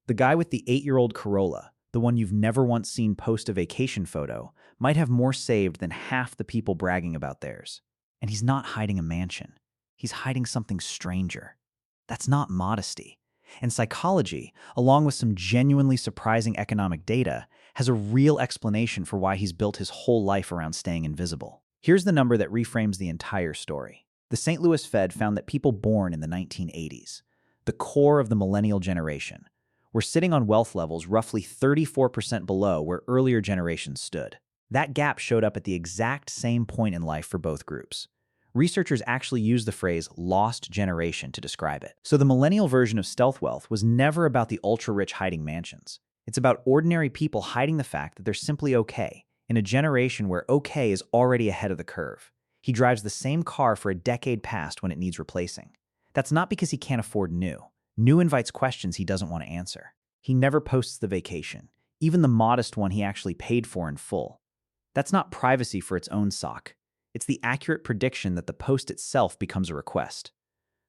The guy with the 8-year-old Corolla, the one you've never once seen post a vacation photo, might have more saved than half the people bragging about theirs. And he's not hiding a mansion. He's hiding something stranger. That's not modesty. And psychology, along with some genuinely surprising economic data, has a real explanation for why he's built his whole life around staying invisible. Here's the number that reframes the entire story. The St. Louis Fed found that people born in the 1980s, the core of the millennial generation, were sitting on wealth levels roughly 34% below where earlier generations stood. That gap showed up at the exact same point in life for both groups. Researchers actually use the phrase lost generation to describe it. So the millennial version of stealth wealth was never about the ultra-rich hiding mansions. It's about ordinary people hiding the fact that they're simply okay, in a generation where okay is already ahead of the curve. He drives the same car for a decade past when it needs replacing. That's not because he can't afford new. New invites questions he doesn't want to answer. He never posts the vacation, even the modest one he actually paid for in full. That's not privacy for its own sake. It's the accurate prediction that the post itself becomes a request.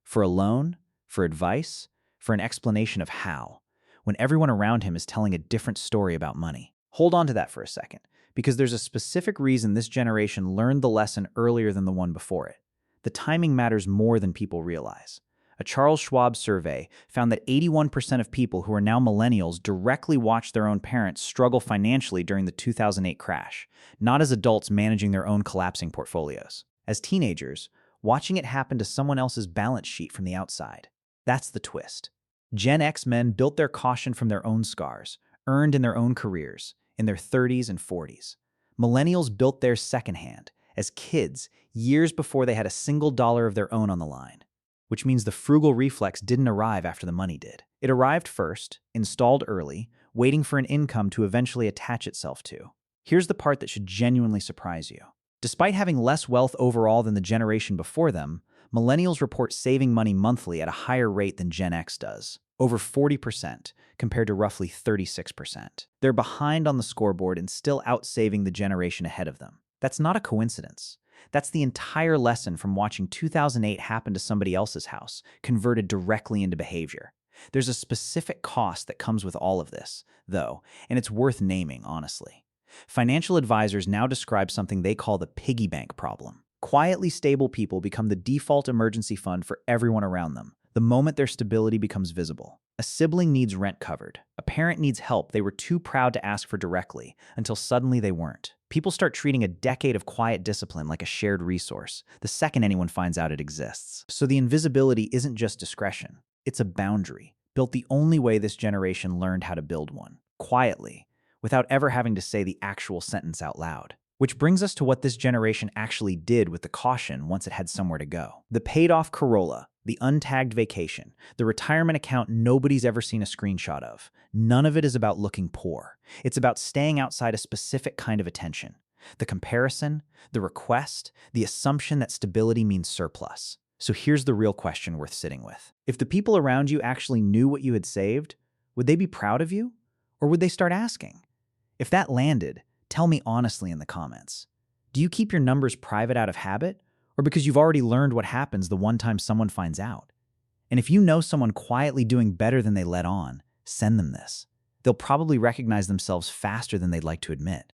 For a loan, for advice, for an explanation of how, when everyone around him is telling a different story about money. Hold on to that for a second, because there's a specific reason this generation learned the lesson earlier than the one before it. The timing matters more than people realize. A Charles Schwab survey found that 81% of people who are now millennials directly watched their own parents struggle financially during the 2008 crash, not as adults managing their own collapsing portfolios. As teenagers, watching it happen to someone else's balance sheet from the outside. That's the twist. Gen X men built their caution from their own scars, earned in their own careers, in their 30s and 40s. Millennials built theirs secondhand, as kids, years before they had a single dollar of their own on the line. Which means the frugal reflex didn't arrive after the money did. It arrived first, installed early, waiting for an income to eventually attach itself to. Here's the part that should genuinely surprise you. Despite having less wealth overall than the generation before them, millennials report saving money monthly at a higher rate than Gen X does, over 40% compared to roughly 36%. They're behind on the scoreboard and still outsaving the generation ahead of them. That's not a coincidence. That's the entire lesson from watching 2008 happen to somebody else's house, converted directly into behavior. There's a specific cost that comes with all of this, though, and it's worth naming, honestly. Financial advisors now describe something they call the piggy bank problem. Quietly stable people become the default emergency fund for everyone around them, the moment their stability becomes visible. A sibling needs rent covered. A parent needs help they were too proud to ask for directly, until suddenly they weren't. People start treating a decade of quiet discipline like a shared resource, the second anyone finds out it exists. So the invisibility isn't just discretion, it's a boundary, built the only way this generation learned how to build one, quietly, without ever having to say the actual sentence out loud. Which brings us to what this generation actually did with the caution once it had somewhere to go. The paid-off Corolla, the untagged vacation, the retirement account nobody's ever seen a screenshot of. None of it is about looking poor. It's about staying outside a specific kind of attention. The comparison, the request, the assumption that stability means surplus. So here's the real question worth sitting with. If the people around you actually knew what you had saved, would they be proud of you? Or would they start asking? If that landed, tell me honestly in the comments. Do you keep your numbers private out of habit, or because you've already learned what happens the one time someone finds out? And if you know someone quietly doing better than they let on, send them this. They'll probably recognize themselves faster than they'd like to admit.